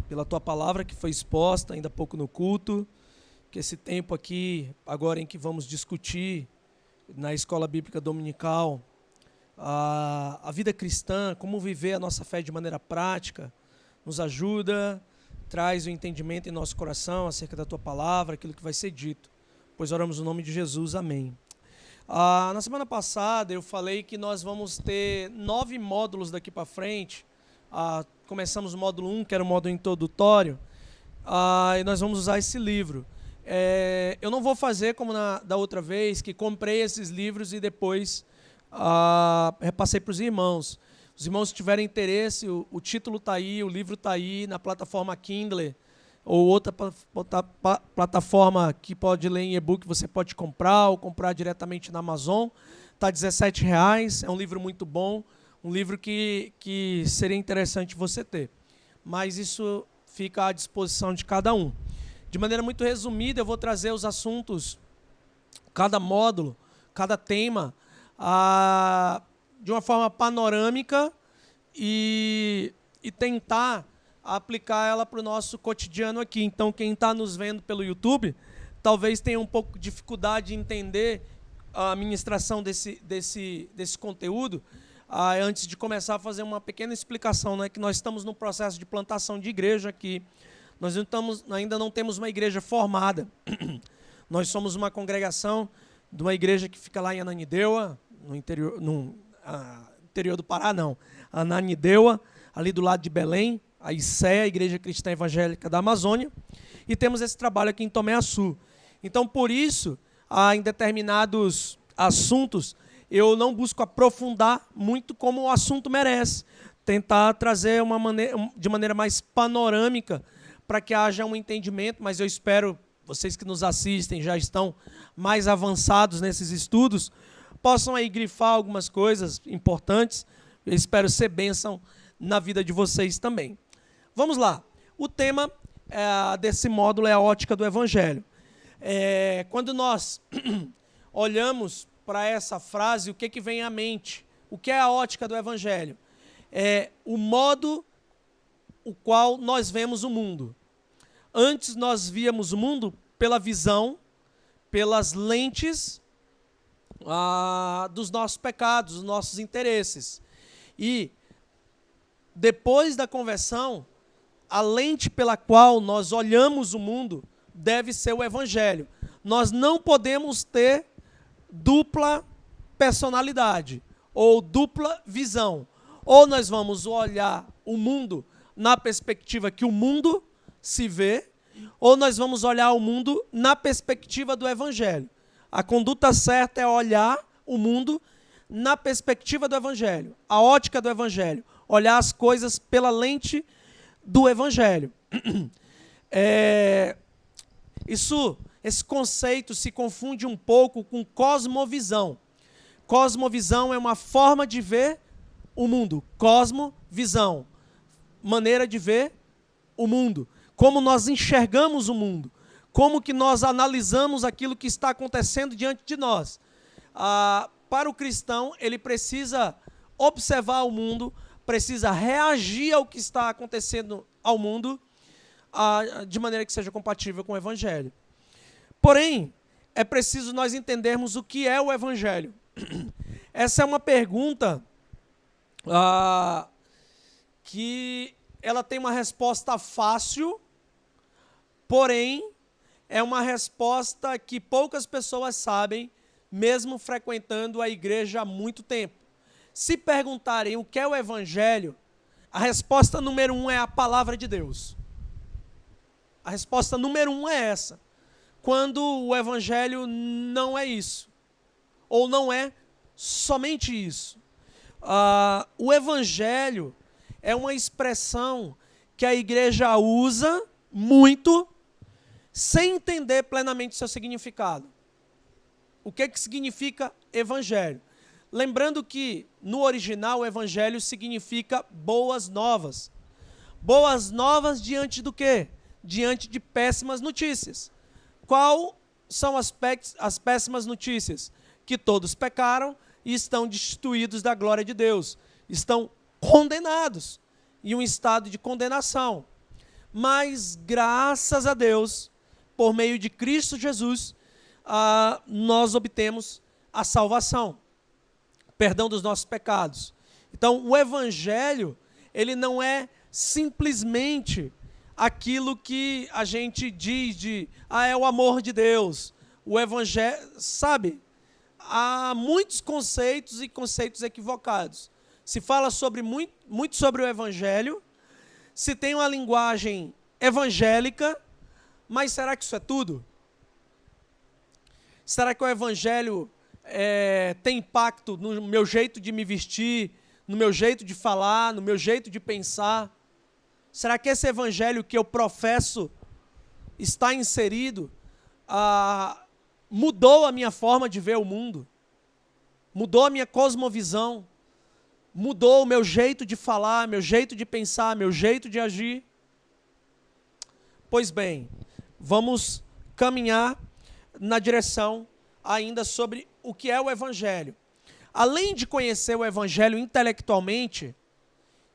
pela tua palavra que foi exposta ainda há pouco no culto, que esse tempo aqui, agora em que vamos discutir na Escola Bíblica Dominical, a vida cristã, como viver a nossa fé de maneira prática, nos ajuda, traz o entendimento em nosso coração acerca da tua palavra, aquilo que vai ser dito. Pois oramos no nome de Jesus, amém. Na semana passada eu falei que nós vamos ter 9 módulos daqui para frente. Começamos o módulo 1, que era o módulo introdutório, e nós vamos usar esse livro. Eu não vou fazer como da outra vez, que comprei esses livros e depois repassei para os irmãos. Os irmãos, se tiverem interesse, o título está aí, o livro está aí na plataforma Kindle, ou outra plataforma que pode ler em e-book, você pode comprar ou comprar diretamente na Amazon. Está R$17, é um livro muito bom, um livro que seria interessante você ter. Mas isso fica à disposição de cada um. De maneira muito resumida, eu vou trazer os assuntos, cada módulo, cada tema, de uma forma panorâmica e tentar aplicar ela para o nosso cotidiano aqui. Então, quem está nos vendo pelo YouTube, talvez tenha um pouco de dificuldade de entender a ministração desse conteúdo. Antes de começar a fazer uma pequena explicação, né, que nós estamos no processo de plantação de igreja aqui. Nós ainda não temos uma igreja formada. Nós somos uma congregação de uma igreja que fica lá em Ananindeua, no interior do Pará, não. Ananindeua, ali do lado de Belém, a ICEA, a Igreja Cristã Evangélica da Amazônia, e temos esse trabalho aqui em Tomé Açu. Então, por isso, em determinados assuntos, eu não busco aprofundar muito como o assunto merece, tentar trazer de maneira mais panorâmica, para que haja um entendimento, mas eu espero, vocês que nos assistem já estão mais avançados nesses estudos, possam aí grifar algumas coisas importantes. Eu espero ser bênção na vida de vocês também. Vamos lá. O tema desse módulo é a ótica do Evangelho. Quando nós olhamos para essa frase, o que vem à mente? O que é a ótica do Evangelho? É o modo o qual nós vemos o mundo. Antes nós víamos o mundo pela visão, pelas lentes dos nossos pecados, dos nossos interesses. E depois da conversão, a lente pela qual nós olhamos o mundo deve ser o Evangelho. Nós não podemos ter dupla personalidade ou dupla visão. Ou nós vamos olhar o mundo na perspectiva que o mundo se vê, ou nós vamos olhar o mundo na perspectiva do Evangelho. A conduta certa é olhar o mundo na perspectiva do Evangelho, a ótica do Evangelho, olhar as coisas pela lente do Evangelho. Esse conceito se confunde um pouco com cosmovisão. Cosmovisão é uma forma de ver o mundo. Cosmovisão, maneira de ver o mundo. Como nós enxergamos o mundo. Como que nós analisamos aquilo que está acontecendo diante de nós. Para o cristão, ele precisa observar o mundo, precisa reagir ao que está acontecendo ao mundo, de maneira que seja compatível com o Evangelho. Porém, é preciso nós entendermos o que é o Evangelho. Essa é uma pergunta que ela tem uma resposta fácil, porém, é uma resposta que poucas pessoas sabem, mesmo frequentando a igreja há muito tempo. Se perguntarem o que é o Evangelho, a resposta número 1 é a palavra de Deus. A resposta número 1 é essa. Quando o Evangelho não é isso, ou não é somente isso. O Evangelho é uma expressão que a igreja usa muito, sem entender plenamente seu significado. O que significa Evangelho? Lembrando que, no original, o Evangelho significa boas novas. Boas novas diante do quê? Diante de péssimas notícias. Qual são as péssimas notícias? Que todos pecaram e estão destituídos da glória de Deus. Estão condenados em um estado de condenação. mas graças a Deus, por meio de Cristo Jesus, nós obtemos a salvação, perdão dos nossos pecados. Então, o Evangelho, ele não é simplesmente aquilo que a gente diz de, é o amor de Deus. O Evangelho, sabe, há muitos conceitos e conceitos equivocados. Se fala muito sobre o Evangelho, se tem uma linguagem evangélica, mas será que isso é tudo? Será que o Evangelho tem impacto no meu jeito de me vestir, no meu jeito de falar, no meu jeito de pensar? Será que esse Evangelho que eu professo está inserido, mudou a minha forma de ver o mundo? Mudou a minha cosmovisão? Mudou o meu jeito de falar, meu jeito de pensar, meu jeito de agir? Pois bem, vamos caminhar na direção ainda sobre o que é o Evangelho. Além de conhecer o Evangelho intelectualmente,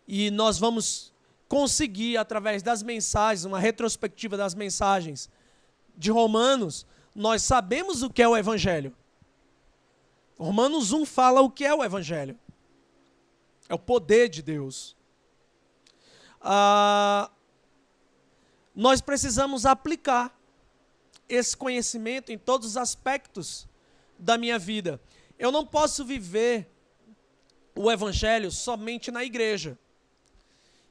e nós vamos conseguir, através das mensagens, uma retrospectiva das mensagens de Romanos, nós sabemos o que é o Evangelho. Romanos 1 fala o que é o Evangelho. É o poder de Deus. Nós precisamos aplicar esse conhecimento em todos os aspectos da minha vida. Eu não posso viver o Evangelho somente na igreja.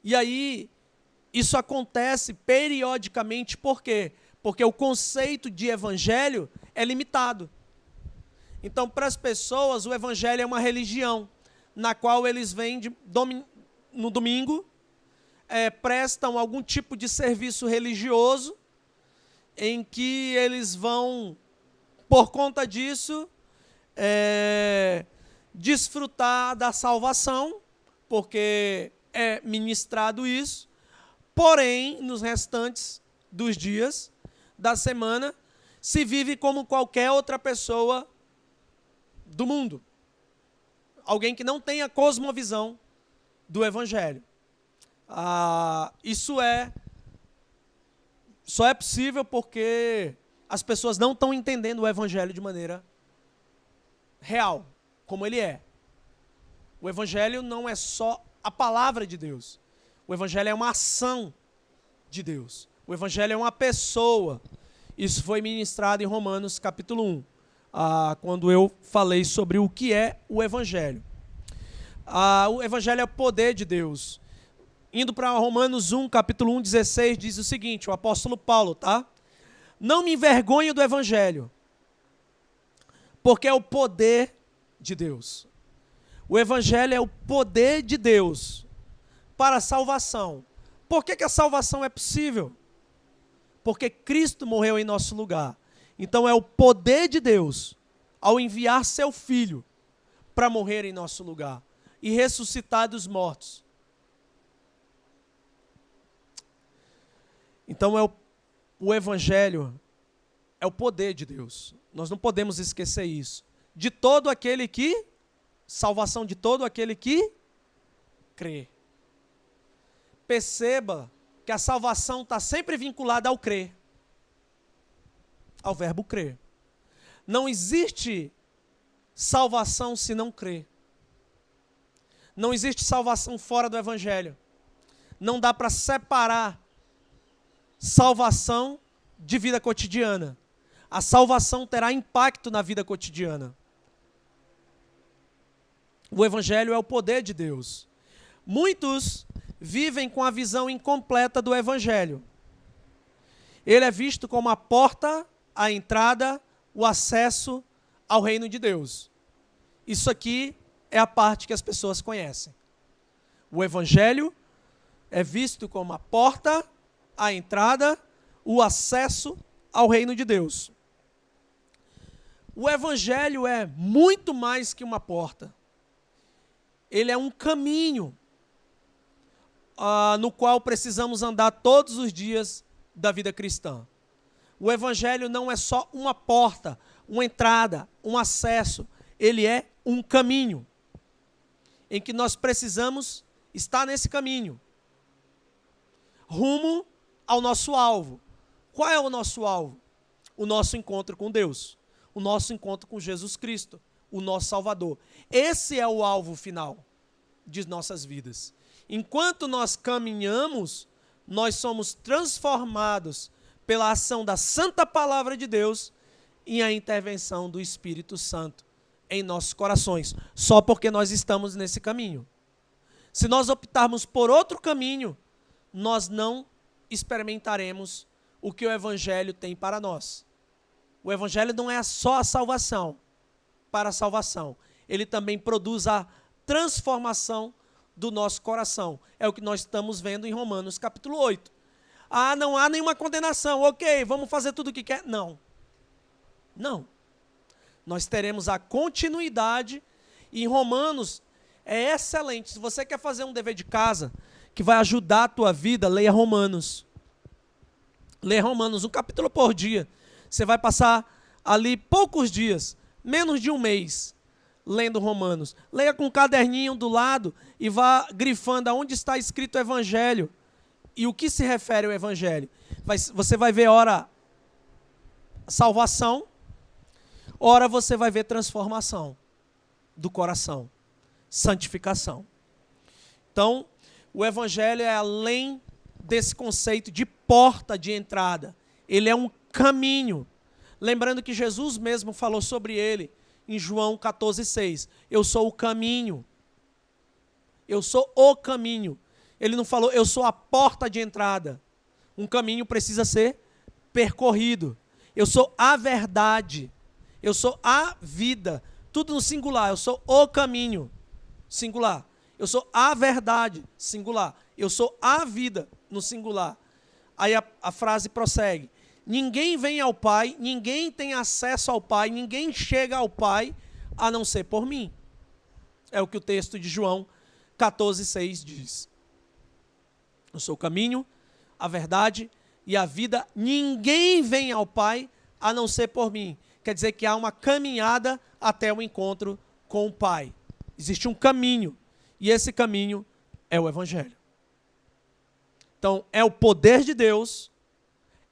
E aí, isso acontece periodicamente, por quê? Porque o conceito de Evangelho é limitado. Então, para as pessoas, o Evangelho é uma religião, na qual eles vêm no domingo, prestam algum tipo de serviço religioso, em que eles vão, por conta disso, desfrutar da salvação, porque é ministrado isso, porém, nos restantes dos dias da semana, se vive como qualquer outra pessoa do mundo. Alguém que não tem a cosmovisão do Evangelho. Isso só é possível porque as pessoas não estão entendendo o Evangelho de maneira real, como ele é. O Evangelho não é só a palavra de Deus. O Evangelho é uma ação de Deus. O Evangelho é uma pessoa. Isso foi ministrado em Romanos capítulo 1, quando eu falei sobre o que é o Evangelho. O Evangelho é o poder de Deus. Indo para Romanos 1, capítulo 1, 16, diz o seguinte, o apóstolo Paulo, tá? Não me envergonho do Evangelho, porque é o poder de Deus. O Evangelho é o poder de Deus para a salvação. Por que a salvação é possível? Porque Cristo morreu em nosso lugar. Então é o poder de Deus ao enviar seu Filho para morrer em nosso lugar e ressuscitar dos mortos. Então o Evangelho é o poder de Deus. Nós não podemos esquecer isso. De todo aquele que, salvação de todo aquele que crê. Perceba que a salvação está sempre vinculada ao crer. Ao verbo crer. Não existe salvação se não crer. Não existe salvação fora do Evangelho. Não dá para separar salvação de vida cotidiana. A salvação terá impacto na vida cotidiana. O Evangelho é o poder de Deus. Muitos vivem com a visão incompleta do Evangelho. Ele é visto como a porta, a entrada, o acesso ao reino de Deus. Isso aqui é a parte que as pessoas conhecem. O Evangelho é visto como a porta, a entrada, o acesso ao reino de Deus. O Evangelho é muito mais que uma porta. Ele é um caminho no qual precisamos andar todos os dias da vida cristã. O Evangelho não é só uma porta, uma entrada, um acesso. Ele é um caminho em que nós precisamos estar nesse caminho, rumo ao nosso alvo. Qual é o nosso alvo? O nosso encontro com Deus, o nosso encontro com Jesus Cristo, o nosso Salvador. Esse é o alvo final de nossas vidas. Enquanto nós caminhamos, nós somos transformados pela ação da Santa Palavra de Deus e a intervenção do Espírito Santo em nossos corações, só porque nós estamos nesse caminho. Se nós optarmos por outro caminho, nós não experimentaremos o que o Evangelho tem para nós. O Evangelho não é só a salvação, para a salvação. Ele também produz a transformação do nosso coração. É o que nós estamos vendo em Romanos capítulo 8. Ah, não há nenhuma condenação. Ok, vamos fazer tudo o que quer. Não. Não. Nós teremos a continuidade. E em Romanos é excelente. Se você quer fazer um dever de casa que vai ajudar a tua vida, leia Romanos. Leia Romanos, um capítulo por dia. Você vai passar ali poucos dias, menos de um mês, lendo Romanos. Leia com um caderninho do lado e vá grifando aonde está escrito o Evangelho e o que se refere ao Evangelho. Você vai ver, ora, salvação, ora você vai ver transformação do coração, santificação. Então, o Evangelho é além desse conceito de porta de entrada. Ele é um caminho. Lembrando que Jesus mesmo falou sobre ele em João 14,6. Eu sou o caminho. Eu sou o caminho. Ele não falou, eu sou a porta de entrada. Um caminho precisa ser percorrido. Eu sou a verdade. Eu sou a vida. Tudo no singular. Eu sou o caminho. Singular. Eu sou a verdade. Singular. Eu sou a vida. No singular. Aí a frase prossegue. Ninguém vem ao Pai, ninguém tem acesso ao Pai, ninguém chega ao Pai, a não ser por mim. É o que o texto de João 14,6 diz. Eu sou o caminho, a verdade e a vida. Ninguém vem ao Pai, a não ser por mim. Quer dizer que há uma caminhada até o encontro com o Pai. Existe um caminho, e esse caminho é o Evangelho. Então, é o poder de Deus,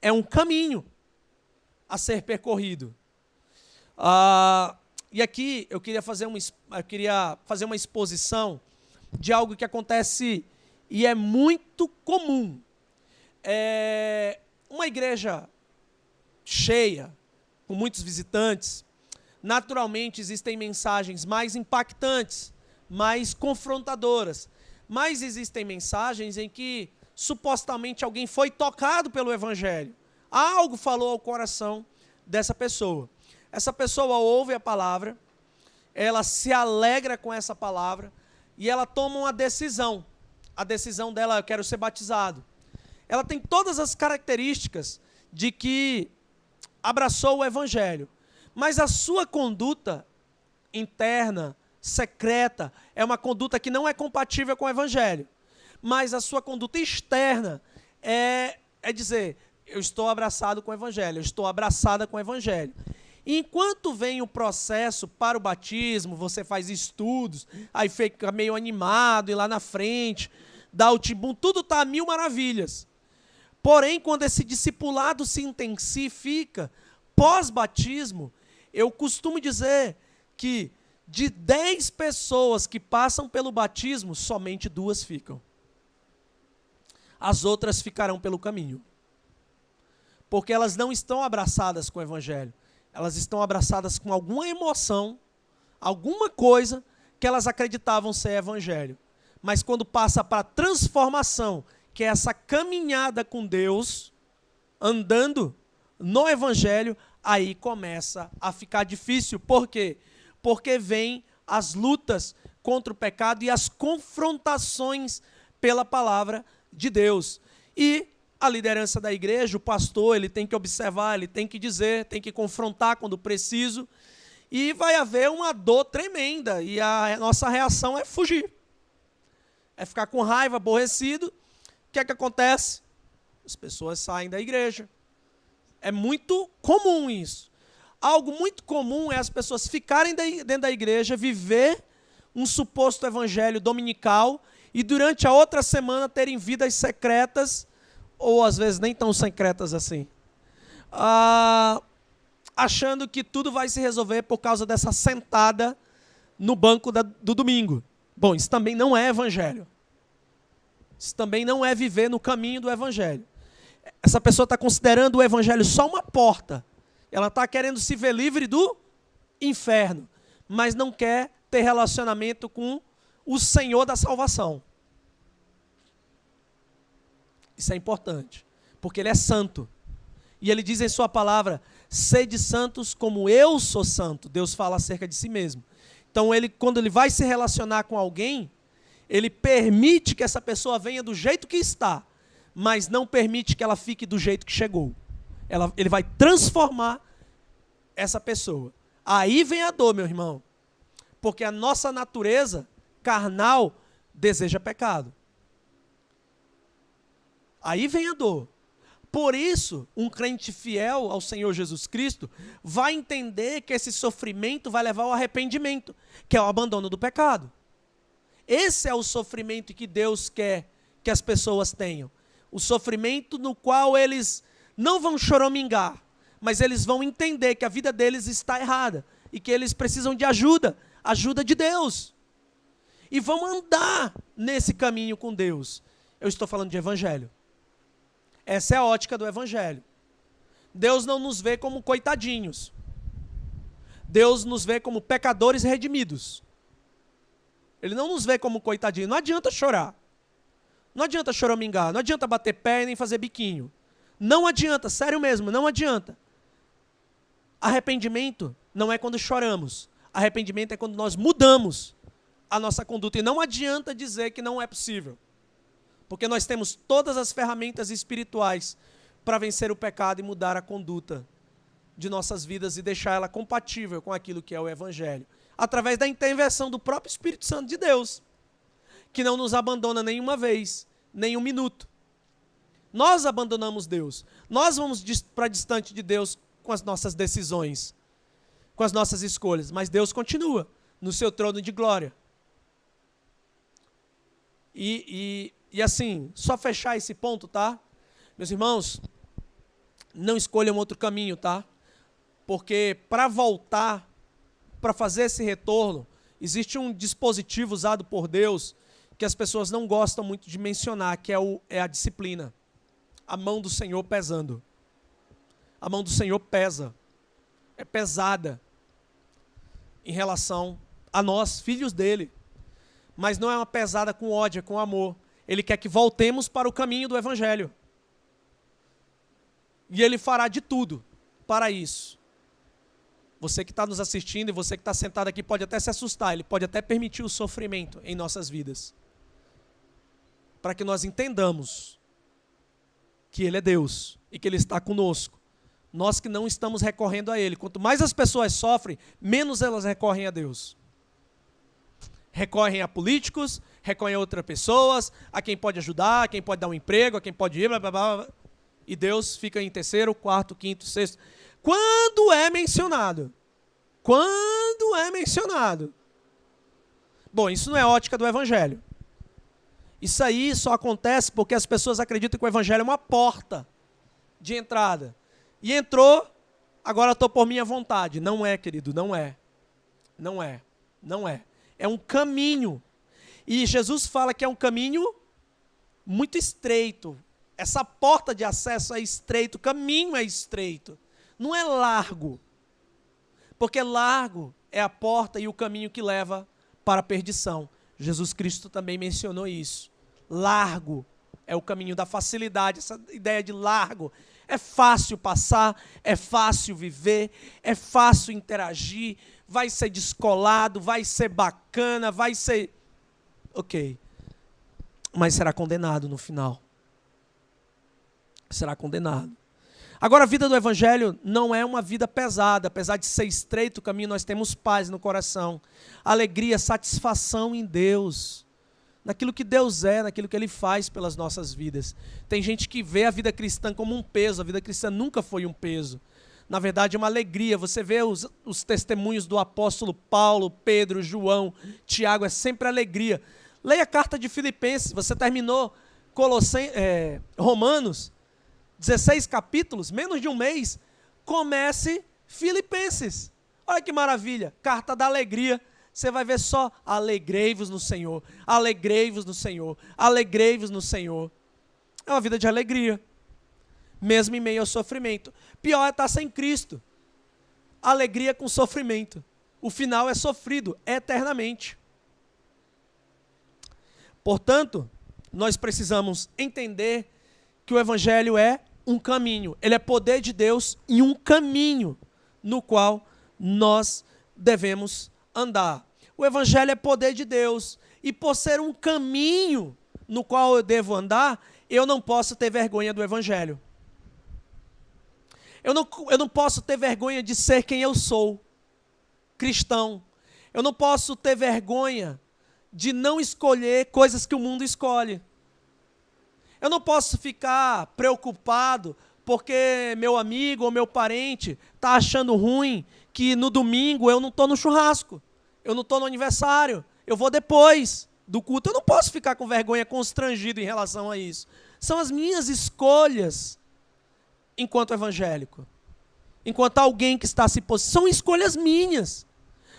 é um caminho a ser percorrido. E aqui eu queria fazer uma exposição de algo que acontece e é muito comum. Uma igreja cheia, com muitos visitantes, naturalmente existem mensagens mais impactantes, mais confrontadoras, mas existem mensagens em que supostamente alguém foi tocado pelo Evangelho. Algo falou ao coração dessa pessoa. Essa pessoa ouve a palavra, ela se alegra com essa palavra e ela toma uma decisão. A decisão dela, eu quero ser batizado. Ela tem todas as características de que abraçou o Evangelho, mas a sua conduta interna, secreta, é uma conduta que não é compatível com o Evangelho. Mas a sua conduta externa é dizer, eu estou abraçado com o Evangelho, eu estou abraçada com o Evangelho. E enquanto vem o processo para o batismo, você faz estudos, aí fica meio animado, e lá na frente, dá o timbum, tudo está a mil maravilhas. Porém, quando esse discipulado se intensifica, pós-batismo, eu costumo dizer que de 10 pessoas que passam pelo batismo, somente 2 ficam. As outras ficarão pelo caminho. Porque elas não estão abraçadas com o Evangelho. Elas estão abraçadas com alguma emoção, alguma coisa que elas acreditavam ser Evangelho. Mas quando passa para a transformação, que é essa caminhada com Deus, andando no Evangelho, aí começa a ficar difícil. Por quê? Porque vem as lutas contra o pecado e as confrontações pela palavra de Deus. E a liderança da igreja, o pastor, ele tem que observar, ele tem que dizer, tem que confrontar quando preciso, e vai haver uma dor tremenda, e a nossa reação é fugir. É ficar com raiva, aborrecido. O que é que acontece? As pessoas saem da igreja. É muito comum isso. Algo muito comum é as pessoas ficarem dentro da igreja, viver um suposto evangelho dominical, e durante a outra semana terem vidas secretas, ou às vezes nem tão secretas assim, achando que tudo vai se resolver por causa dessa sentada no banco do domingo. Bom, isso também não é evangelho. Isso também não é viver no caminho do evangelho. Essa pessoa está considerando o evangelho só uma porta. Ela está querendo se ver livre do inferno, mas não quer ter relacionamento com o Senhor da salvação. Isso é importante, porque Ele é santo. E Ele diz em sua palavra, sede santos como eu sou santo. Deus fala acerca de si mesmo. Então, quando Ele vai se relacionar com alguém, Ele permite que essa pessoa venha do jeito que está, mas não permite que ela fique do jeito que chegou. Ele vai transformar essa pessoa. Aí vem a dor, meu irmão. Porque a nossa natureza carnal deseja pecado. Aí vem a dor. Por isso, um crente fiel ao Senhor Jesus Cristo vai entender que esse sofrimento vai levar ao arrependimento, que é o abandono do pecado. Esse é o sofrimento que Deus quer que as pessoas tenham. O sofrimento no qual eles não vão choramingar, mas eles vão entender que a vida deles está errada e que eles precisam de ajuda de Deus. E vão andar nesse caminho com Deus. Eu estou falando de evangelho. Essa é a ótica do evangelho. Deus não nos vê como coitadinhos. Deus nos vê como pecadores redimidos. Ele não nos vê como coitadinhos. Não adianta chorar. Não adianta choramingar. Não adianta bater pé e nem fazer biquinho. Não adianta, sério mesmo, não adianta. Arrependimento não é quando choramos. Arrependimento é quando nós mudamos a nossa conduta. E não adianta dizer que não é possível. Porque nós temos todas as ferramentas espirituais para vencer o pecado e mudar a conduta de nossas vidas e deixar ela compatível com aquilo que é o evangelho. Através da intervenção do próprio Espírito Santo de Deus, que não nos abandona nenhuma vez, nem um minuto. Nós abandonamos Deus. Nós vamos para distante de Deus com as nossas decisões, com as nossas escolhas. Mas Deus continua no seu trono de glória. E assim, só fechar esse ponto, tá? Meus irmãos, não escolham outro caminho, tá? Porque para voltar, para fazer esse retorno, existe um dispositivo usado por Deus que as pessoas não gostam muito de mencionar, que é a disciplina. A mão do Senhor pesando. A mão do Senhor pesa. É pesada em relação a nós, filhos dele. Mas não é uma pesada com ódio, é com amor. Ele quer que voltemos para o caminho do evangelho. E Ele fará de tudo para isso. Você que está nos assistindo e você que está sentado aqui pode até se assustar. Ele pode até permitir o sofrimento em nossas vidas. Para que nós entendamos que Ele é Deus e que Ele está conosco. Nós que não estamos recorrendo a Ele. Quanto mais as pessoas sofrem, menos elas recorrem a Deus. Recorrem a políticos, recorrem a outras pessoas, a quem pode ajudar, a quem pode dar um emprego, a quem pode ir, blá, blá, blá. E Deus fica em terceiro, quarto, quinto, sexto. Quando é mencionado? Quando é mencionado? Bom, isso não é ótica do evangelho. Isso aí só acontece porque as pessoas acreditam que o evangelho é uma porta de entrada. E entrou, agora estou por minha vontade. Não é, querido, não é. Não é, não é. É um caminho. E Jesus fala que é um caminho muito estreito. Essa porta de acesso é estreito, o caminho é estreito. Não é largo. Porque largo é a porta e o caminho que leva para a perdição. Jesus Cristo também mencionou isso. Largo é o caminho da facilidade. Essa ideia de largo. É fácil passar, é fácil viver, é fácil interagir, vai ser descolado, vai ser bacana, vai ser... Ok. Mas será condenado no final. Será condenado. Agora, a vida do evangelho não é uma vida pesada. Apesar de ser estreito o caminho, nós temos paz no coração. Alegria, satisfação em Deus. Naquilo que Deus é, naquilo que Ele faz pelas nossas vidas. Tem gente que vê a vida cristã como um peso. A vida cristã nunca foi um peso. Na verdade, é uma alegria. Você vê os testemunhos do apóstolo Paulo, Pedro, João, Tiago, é sempre alegria. Leia a carta de Filipenses. Você terminou Romanos, 16 capítulos, menos de um mês, comece Filipenses. Olha que maravilha, carta da alegria. Você vai ver só, alegrei-vos no Senhor, alegrei-vos no Senhor, alegrei-vos no Senhor. É uma vida de alegria, mesmo em meio ao sofrimento. Pior é estar sem Cristo. Alegria com sofrimento. O final é sofrido eternamente. Portanto, nós precisamos entender que o Evangelho é um caminho. Ele é poder de Deus e um caminho no qual nós devemos andar. O Evangelho é poder de Deus e por ser um caminho no qual eu devo andar, eu não posso ter vergonha do Evangelho. Eu não posso ter vergonha de ser quem eu sou, cristão. Eu não posso ter vergonha de não escolher coisas que o mundo escolhe. Eu não posso ficar preocupado porque meu amigo ou meu parente está achando ruim que no domingo eu não estou no churrasco, eu não estou no aniversário, eu vou depois do culto. Eu não posso ficar com vergonha, constrangido em relação a isso. São as minhas escolhas enquanto evangélico, enquanto alguém que está se posicionando. São escolhas minhas.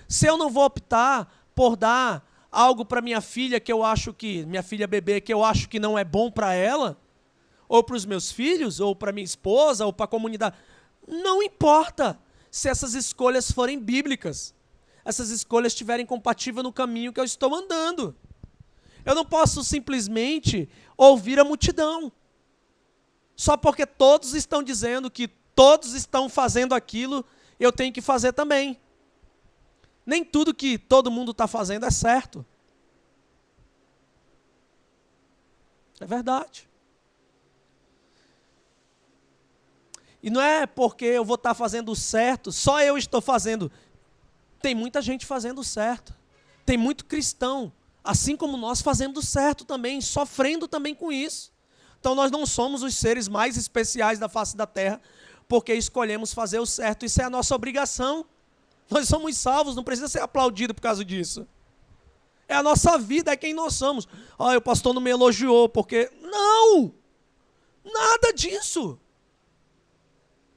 Se eu não vou optar por dar algo para minha filha que eu acho que, minha filha bebê, que eu acho que não é bom para ela, ou para os meus filhos, ou para minha esposa, ou para a comunidade, não importa se essas escolhas forem bíblicas, essas escolhas estiverem compatíveis no caminho que eu estou andando. Eu não posso simplesmente ouvir a multidão, só porque todos estão dizendo que todos estão fazendo aquilo, eu tenho que fazer também. Nem tudo que todo mundo está fazendo é certo. É verdade. E não é porque eu vou estar fazendo o certo, só eu estou fazendo. Tem muita gente fazendo o certo. Tem muito cristão, assim como nós, fazendo o certo também, sofrendo também com isso. Então nós não somos os seres mais especiais da face da terra, porque escolhemos fazer o certo. Isso é a nossa obrigação. Nós somos salvos, não precisa ser aplaudido por causa disso. É a nossa vida, é quem nós somos. O pastor não me elogiou, porque... Não! Nada disso.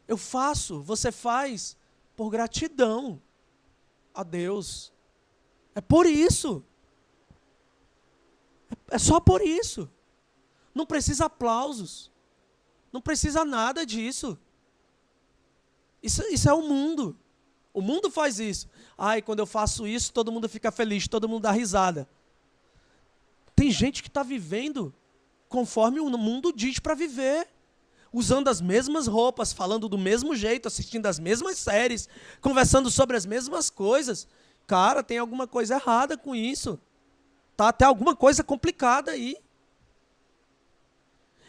Eu faço, você faz, por gratidão a Deus. É por isso. É só por isso. Não precisa aplausos. Não precisa nada disso. Isso é o mundo. O mundo faz isso. Quando eu faço isso, todo mundo fica feliz, todo mundo dá risada. Tem gente que está vivendo conforme o mundo diz para viver. Usando as mesmas roupas, falando do mesmo jeito, assistindo as mesmas séries, conversando sobre as mesmas coisas. Cara, tem alguma coisa errada com isso. Tá até alguma coisa complicada aí.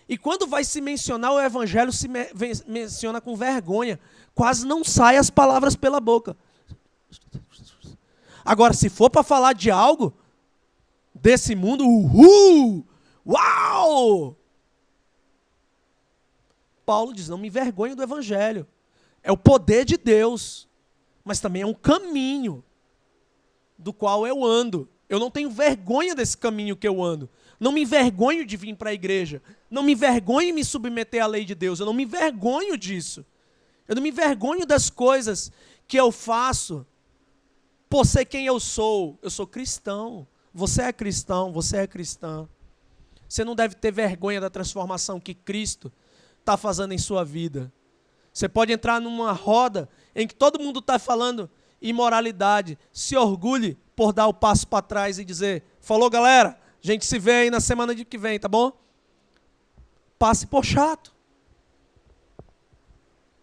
E quando vai se mencionar o Evangelho, se menciona com vergonha. Quase não sai as palavras pela boca. Agora, se for para falar de algo desse mundo, uau! Paulo diz, não me envergonho do Evangelho. É o poder de Deus, mas também é um caminho do qual eu ando. Eu não tenho vergonha desse caminho que eu ando. Não me envergonho de vir para a igreja. Não me envergonho de me submeter à lei de Deus. Eu não me envergonho disso. Eu não me envergonho das coisas que eu faço por ser quem eu sou. Eu sou cristão. Você é cristão, você é cristã. Você não deve ter vergonha da transformação que Cristo está fazendo em sua vida. Você pode entrar numa roda em que todo mundo está falando imoralidade. Se orgulhe por dar o passo para trás e dizer, falou galera, a gente se vê aí na semana que vem, tá bom? Passe por chato.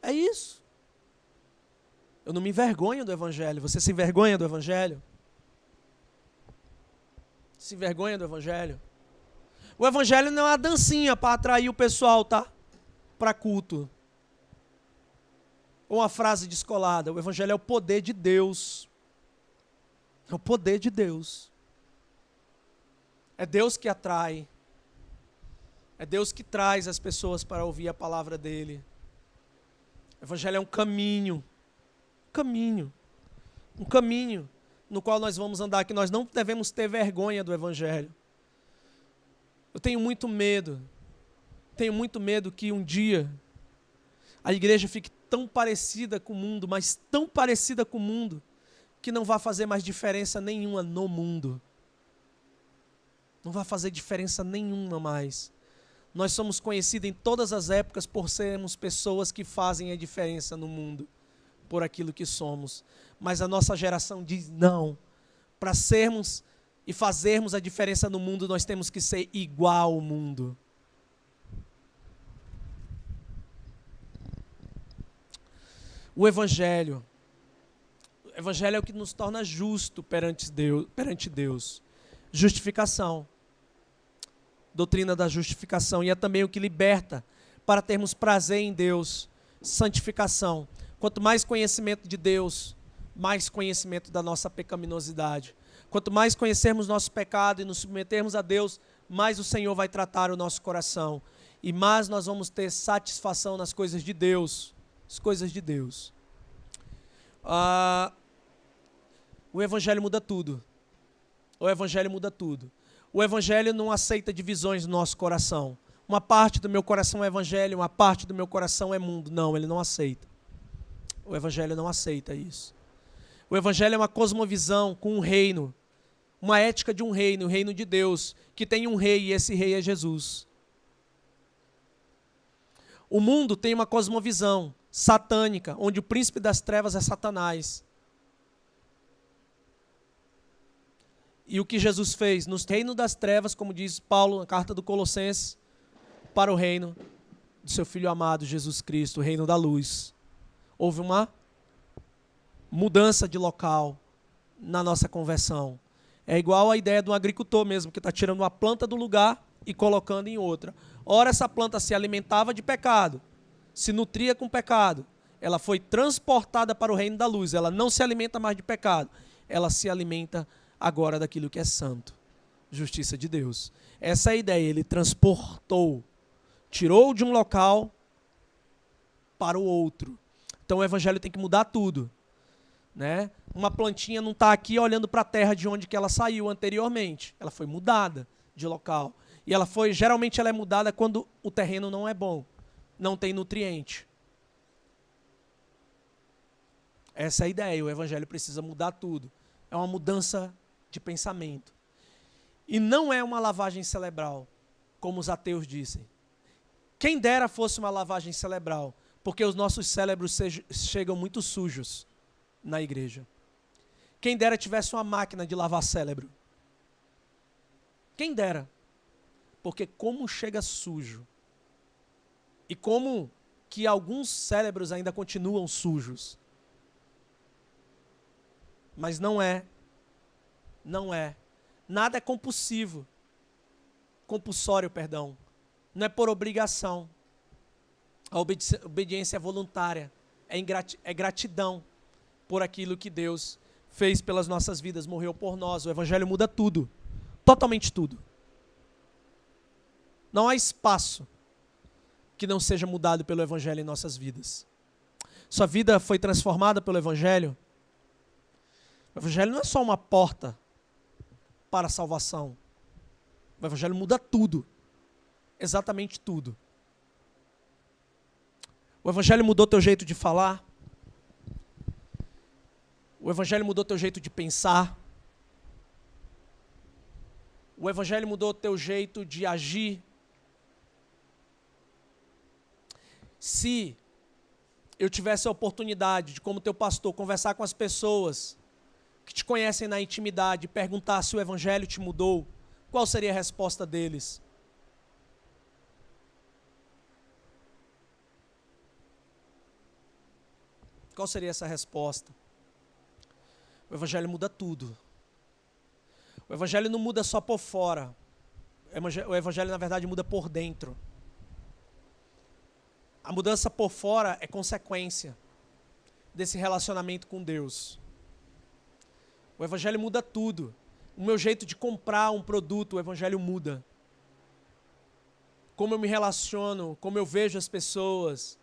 É isso. Eu não me envergonho do Evangelho. Você se envergonha do Evangelho? Se envergonha do Evangelho? O Evangelho não é uma dancinha para atrair o pessoal, tá? Para culto. Ou uma frase descolada. O Evangelho é o poder de Deus. É o poder de Deus. É Deus que atrai. É Deus que traz as pessoas para ouvir a palavra dele. O Evangelho é um caminho. Um caminho no qual nós vamos andar, que nós não devemos ter vergonha do Evangelho. Eu tenho muito medo que um dia a igreja fique tão parecida com o mundo, mas tão parecida com o mundo, que não vai fazer mais diferença nenhuma no mundo. Não vai fazer diferença nenhuma mais. Nós somos conhecidos em todas as épocas por sermos pessoas que fazem a diferença no mundo, por aquilo que somos. Mas a nossa geração diz não. Para sermos e fazermos a diferença no mundo, nós temos que ser igual ao mundo. O Evangelho é o que nos torna justo perante Deus. Justificação. Doutrina da justificação. E é também o que liberta para termos prazer em Deus. Santificação. Quanto mais conhecimento de Deus, mais conhecimento da nossa pecaminosidade. Quanto mais conhecermos nosso pecado e nos submetermos a Deus, mais o Senhor vai tratar o nosso coração. E mais nós vamos ter satisfação nas coisas de Deus. As coisas de Deus. O Evangelho muda tudo. O Evangelho muda tudo. O Evangelho não aceita divisões no nosso coração. Uma parte do meu coração é Evangelho, uma parte do meu coração é mundo. Não, ele não aceita. O Evangelho não aceita isso. O Evangelho é uma cosmovisão com um reino, uma ética de um reino, o reino de Deus, que tem um rei e esse rei é Jesus. O mundo tem uma cosmovisão satânica, onde o príncipe das trevas é Satanás. E o que Jesus fez? No reino das trevas, como diz Paulo na carta do Colossenses, para o reino do seu Filho amado, Jesus Cristo, o reino da luz. Houve uma mudança de local na nossa conversão. É igual a ideia de um agricultor mesmo, que está tirando uma planta do lugar e colocando em outra. Ora, essa planta se alimentava de pecado, se nutria com pecado. Ela foi transportada para o reino da luz. Ela não se alimenta mais de pecado. Ela se alimenta agora daquilo que é santo. Justiça de Deus. Essa é a ideia. Ele transportou, tirou de um local para o outro. Então o Evangelho tem que mudar tudo. Né? Uma plantinha não está aqui olhando para a terra de onde que ela saiu anteriormente. Ela foi mudada de local. E geralmente ela é mudada quando o terreno não é bom. Não tem nutriente. Essa é a ideia. O Evangelho precisa mudar tudo. É uma mudança de pensamento. E não é uma lavagem cerebral, como os ateus dizem. Quem dera fosse uma lavagem cerebral, porque os nossos cérebros chegam muito sujos na igreja. Quem dera tivesse uma máquina de lavar cérebro. Quem dera. Porque como chega sujo. E como que alguns cérebros ainda continuam sujos. Mas não é. Não é. Nada é compulsivo. Compulsório, perdão. Não é por obrigação. A obediência é voluntária. É gratidão por aquilo que Deus fez pelas nossas vidas, morreu por nós. O Evangelho muda tudo. Totalmente tudo. Não há espaço que não seja mudado pelo Evangelho em nossas vidas. Sua vida foi transformada pelo Evangelho? O Evangelho não é só uma porta para a salvação. O Evangelho muda tudo. Exatamente tudo. O Evangelho mudou teu jeito de falar. O Evangelho mudou teu jeito de pensar. O Evangelho mudou teu jeito de agir. Se eu tivesse a oportunidade de, como teu pastor, conversar com as pessoas que te conhecem na intimidade, perguntar se o Evangelho te mudou, qual seria a resposta deles? Qual seria essa resposta? O Evangelho muda tudo. O Evangelho não muda só por fora. O Evangelho, na verdade, muda por dentro. A mudança por fora é consequência desse relacionamento com Deus. O Evangelho muda tudo. O meu jeito de comprar um produto, o Evangelho muda. Como eu me relaciono, como eu vejo as pessoas,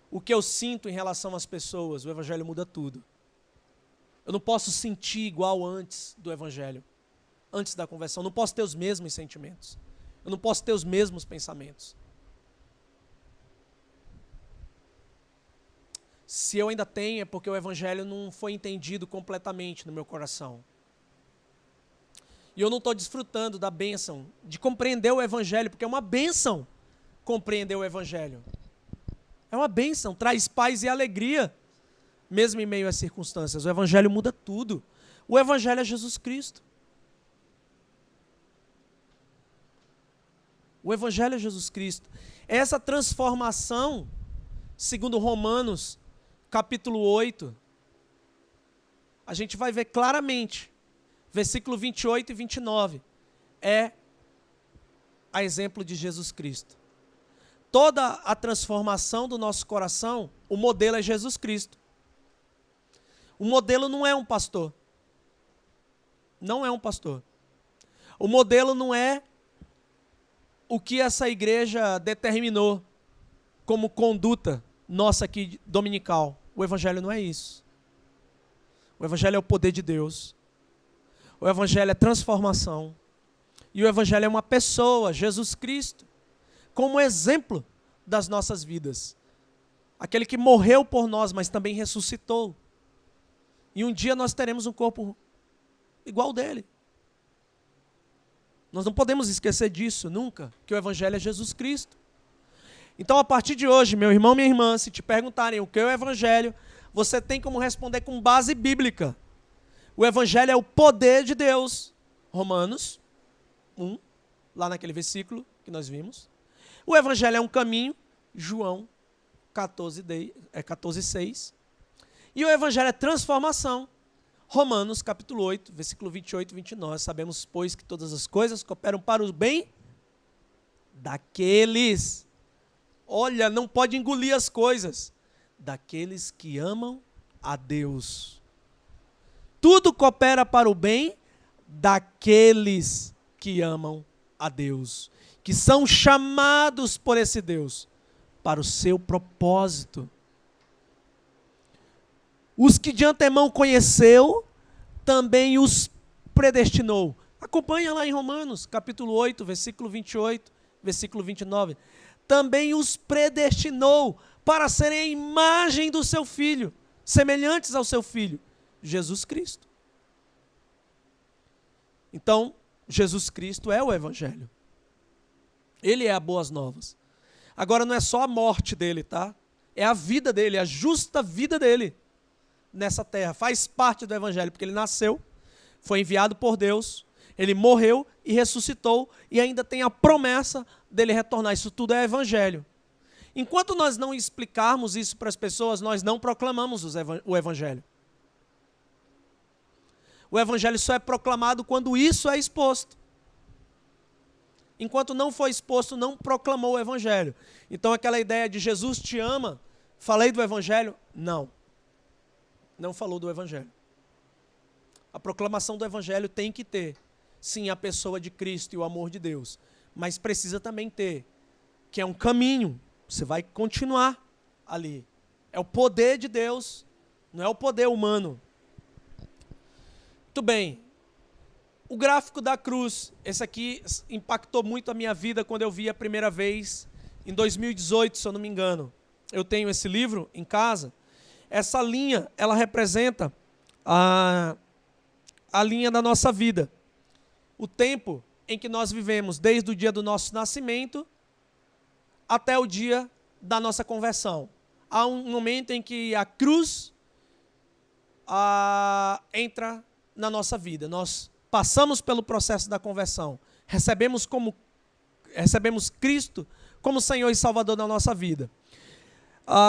o que eu sinto em relação às pessoas, o Evangelho muda tudo. Eu não posso sentir igual antes do Evangelho, antes da conversão. Eu não posso ter os mesmos sentimentos. Eu não posso ter os mesmos pensamentos. Se eu ainda tenho, é porque o evangelho não foi entendido completamente no meu coração. E eu não estou desfrutando da bênção de compreender o evangelho, porque é uma bênção compreender o evangelho. É uma bênção, traz paz e alegria, mesmo em meio às circunstâncias. O evangelho muda tudo. O evangelho é Jesus Cristo. O evangelho é Jesus Cristo. Essa transformação, segundo Romanos, capítulo 8, a gente vai ver claramente, versículo 28 e 29, é a exemplo de Jesus Cristo. Toda a transformação do nosso coração, o modelo é Jesus Cristo. O modelo não é um pastor. Não é um pastor. O modelo não é o que essa igreja determinou como conduta nossa aqui dominical. O evangelho não é isso. O evangelho é o poder de Deus. O evangelho é transformação. E o evangelho é uma pessoa, Jesus Cristo, como exemplo das nossas vidas. Aquele que morreu por nós, mas também ressuscitou. E um dia nós teremos um corpo igual dele. Nós não podemos esquecer disso nunca, que o evangelho é Jesus Cristo. Então, a partir de hoje, meu irmão, minha irmã, se te perguntarem o que é o evangelho, você tem como responder com base bíblica. O evangelho é o poder de Deus. Romanos 1, lá naquele versículo que nós vimos. O evangelho é um caminho, João 14:6. E o evangelho é transformação, Romanos capítulo 8, versículo 28 e 29. Sabemos, pois, que todas as coisas cooperam para o bem daqueles... Olha, não pode engolir as coisas. Daqueles que amam a Deus. Tudo coopera para o bem daqueles que amam a Deus. Que são chamados por esse Deus para o seu propósito. Os que de antemão conheceu, também os predestinou. Acompanha lá em Romanos, capítulo 8, versículo 28, versículo 29. Também os predestinou para serem a imagem do seu Filho, semelhantes ao seu Filho, Jesus Cristo. Então, Jesus Cristo é o Evangelho. Ele é a boas novas. Agora não é só a morte dele, tá? É a vida dele, a justa vida dele nessa terra. Faz parte do Evangelho, porque ele nasceu, foi enviado por Deus, ele morreu e ressuscitou, e ainda tem a promessa dele retornar. Isso tudo é Evangelho. Enquanto nós não explicarmos isso para as pessoas, nós não proclamamos o Evangelho. O Evangelho só é proclamado quando isso é exposto. Enquanto não foi exposto, não proclamou o Evangelho. Então aquela ideia de Jesus te ama, falei do Evangelho? Não. Não falou do Evangelho. A proclamação do Evangelho tem que ter, sim, a pessoa de Cristo e o amor de Deus. Mas precisa também ter, que é um caminho. Você vai continuar ali. É o poder de Deus, não é o poder humano. Muito bem. O gráfico da cruz, esse aqui impactou muito a minha vida quando eu vi a primeira vez, em 2018, se eu não me engano. Eu tenho esse livro em casa. Essa linha, ela representa a linha da nossa vida. O tempo em que nós vivemos, desde o dia do nosso nascimento até o dia da nossa conversão. Há um momento em que a cruz entra na nossa vida. Nós passamos pelo processo da conversão. Recebemos Cristo como Senhor e Salvador da nossa vida.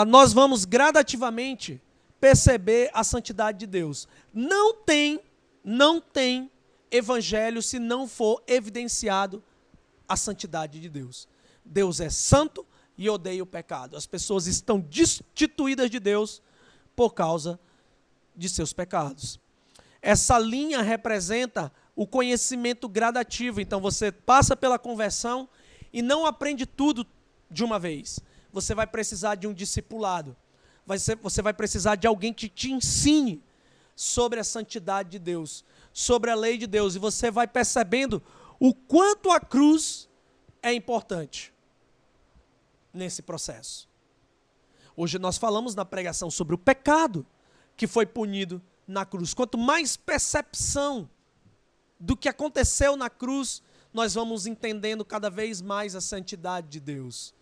Nós vamos gradativamente perceber a santidade de Deus. Não tem evangelho se não for evidenciado a santidade de Deus. Deus é santo e odeia o pecado. As pessoas estão destituídas de Deus por causa de seus pecados. Essa linha representa o conhecimento gradativo. Então você passa pela conversão e não aprende tudo de uma vez. Você vai precisar de um discipulado. Você vai precisar de alguém que te ensine sobre a santidade de Deus, sobre a lei de Deus. E você vai percebendo o quanto a cruz é importante nesse processo. Hoje nós falamos na pregação sobre o pecado que foi punido na cruz. Quanto mais percepção do que aconteceu na cruz, nós vamos entendendo cada vez mais a santidade de Deus.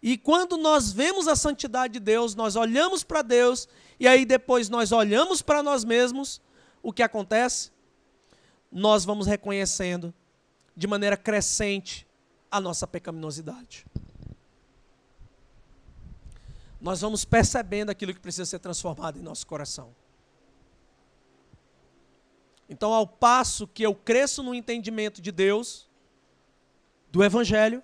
E quando nós vemos a santidade de Deus, nós olhamos para Deus, e aí depois nós olhamos para nós mesmos, o que acontece? Nós vamos reconhecendo de maneira crescente a nossa pecaminosidade. Nós vamos percebendo aquilo que precisa ser transformado em nosso coração. Então, ao passo que eu cresço no entendimento de Deus, do Evangelho,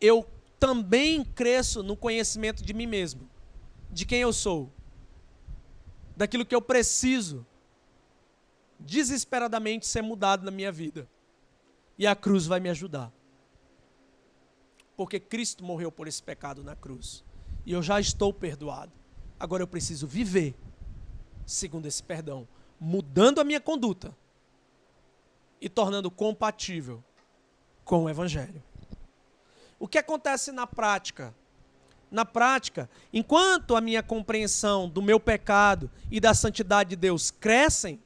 eu também cresço no conhecimento de mim mesmo, de quem eu sou, daquilo que eu preciso desesperadamente ser mudado na minha vida. E a cruz vai me ajudar. Porque Cristo morreu por esse pecado na cruz. E eu já estou perdoado. Agora eu preciso viver segundo esse perdão, mudando a minha conduta e tornando compatível com o Evangelho. O que acontece na prática? Na prática, enquanto a minha compreensão do meu pecado e da santidade de Deus crescem,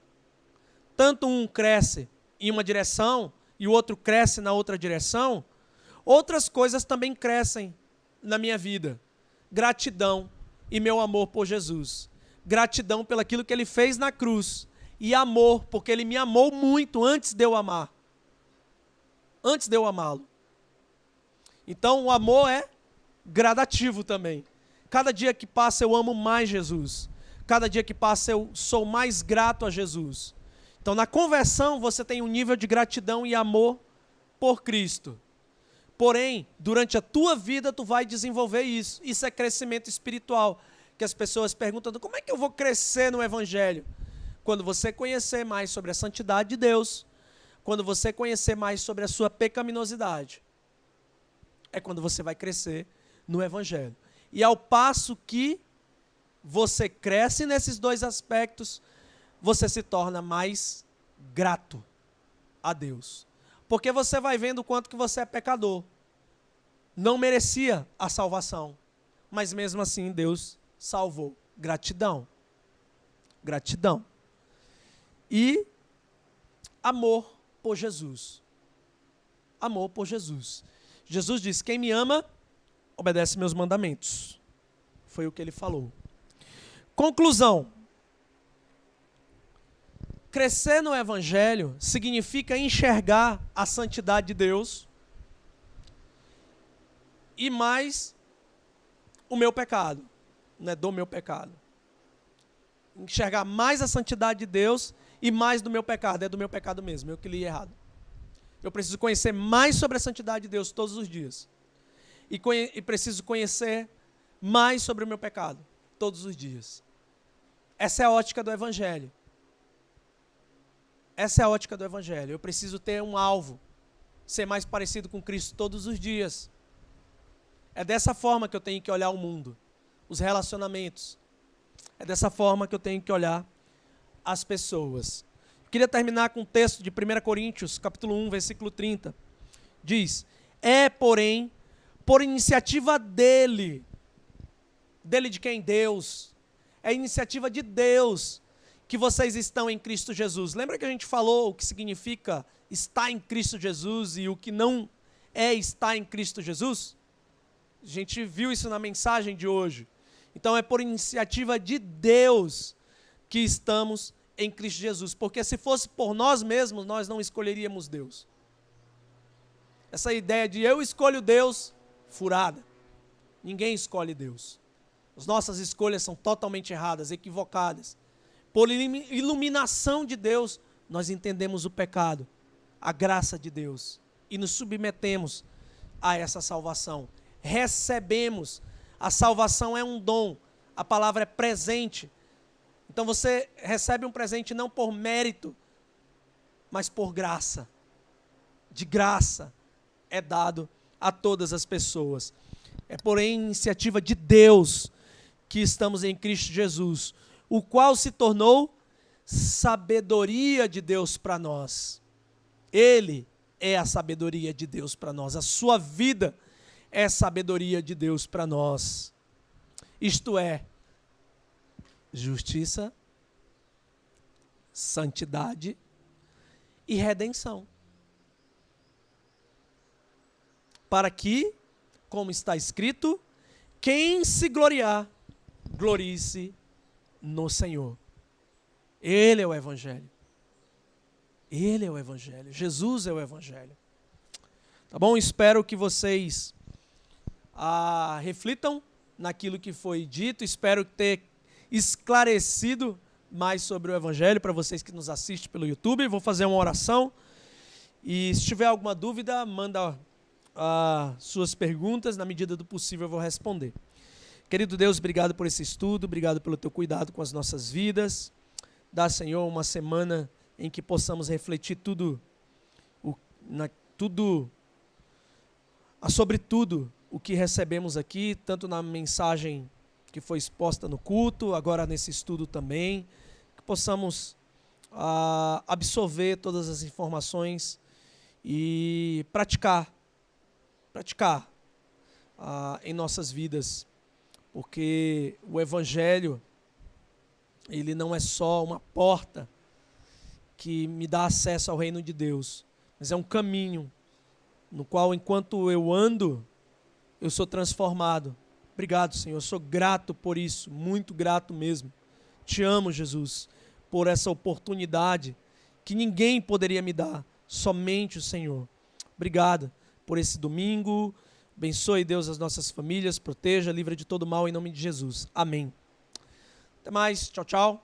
tanto um cresce em uma direção e o outro cresce na outra direção, outras coisas também crescem na minha vida. Gratidão e meu amor por Jesus. Gratidão pelo aquilo que Ele fez na cruz. E amor, porque Ele me amou muito antes de eu amar. Antes de eu amá-lo. Então o amor é gradativo também. Cada dia que passa eu amo mais Jesus. Cada dia que passa eu sou mais grato a Jesus. Então na conversão você tem um nível de gratidão e amor por Cristo. Porém, durante a tua vida tu vai desenvolver isso. Isso é crescimento espiritual. Que as pessoas perguntam, como é que eu vou crescer no Evangelho? Quando você conhecer mais sobre a santidade de Deus, quando você conhecer mais sobre a sua pecaminosidade, é quando você vai crescer no Evangelho. E ao passo que você cresce nesses dois aspectos, você se torna mais grato a Deus. Porque você vai vendo o quanto que você é pecador. Não merecia a salvação, mas mesmo assim Deus salvou. Gratidão. Gratidão. E amor por Jesus. Amor por Jesus. Jesus disse, quem me ama, obedece meus mandamentos. Foi o que ele falou. Conclusão. Crescer no Evangelho significa enxergar a santidade de Deus e mais o meu pecado, né, do meu pecado. Enxergar mais a santidade de Deus e mais do meu pecado. É do meu pecado mesmo, eu que li errado. Eu preciso conhecer mais sobre a santidade de Deus todos os dias. E preciso conhecer mais sobre o meu pecado todos os dias. Essa é a ótica do Evangelho. Essa é a ótica do Evangelho. Eu preciso ter um alvo, ser mais parecido com Cristo todos os dias. É dessa forma que eu tenho que olhar o mundo, os relacionamentos. É dessa forma que eu tenho que olhar as pessoas. Eu queria terminar com um texto de 1 Coríntios, capítulo 1, versículo 30. Diz, porém, por iniciativa dele. Dele de quem? Deus. É iniciativa de Deus que vocês estão em Cristo Jesus. Lembra que a gente falou o que significa estar em Cristo Jesus e o que não é estar em Cristo Jesus? A gente viu isso na mensagem de hoje. Então é por iniciativa de Deus que estamos em Cristo Jesus. Porque se fosse por nós mesmos, nós não escolheríamos Deus. Essa ideia de eu escolho Deus, furada. Ninguém escolhe Deus. As nossas escolhas são totalmente erradas, equivocadas. Por iluminação de Deus, nós entendemos o pecado, a graça de Deus, e nos submetemos a essa salvação. Recebemos. A salvação é um dom. A palavra é presente. Então você recebe um presente não por mérito, mas por graça. De graça é dado a todas as pessoas. É por iniciativa de Deus que estamos em Cristo Jesus, o qual se tornou sabedoria de Deus para nós. Ele é a sabedoria de Deus para nós. A sua vida é sabedoria de Deus para nós. Isto é, justiça, santidade e redenção. Para que, como está escrito, quem se gloriar, glorie-se no Senhor. Ele é o Evangelho. Ele é o Evangelho. Jesus é o Evangelho. Tá bom? Espero que vocês reflitam naquilo que foi dito. Espero ter esclarecido mais sobre o Evangelho para vocês que nos assistem pelo YouTube. Vou fazer uma oração. E se tiver alguma dúvida, manda suas perguntas. Na medida do possível eu vou responder. Querido Deus, obrigado por esse estudo. Obrigado pelo teu cuidado com as nossas vidas. Dá, Senhor, uma semana em que possamos refletir sobre tudo o que recebemos aqui, tanto na mensagem que foi exposta no culto, agora nesse estudo também, que possamos absorver todas as informações e praticar em nossas vidas, porque o Evangelho, ele não é só uma porta que me dá acesso ao reino de Deus, mas é um caminho no qual, enquanto eu ando, eu sou transformado. Obrigado, Senhor, eu sou grato por isso, muito grato mesmo. Te amo, Jesus, por essa oportunidade que ninguém poderia me dar, somente o Senhor. Obrigado por esse domingo. Abençoe, Deus, as nossas famílias, proteja, livra de todo mal em nome de Jesus. Amém. Até mais, tchau, tchau.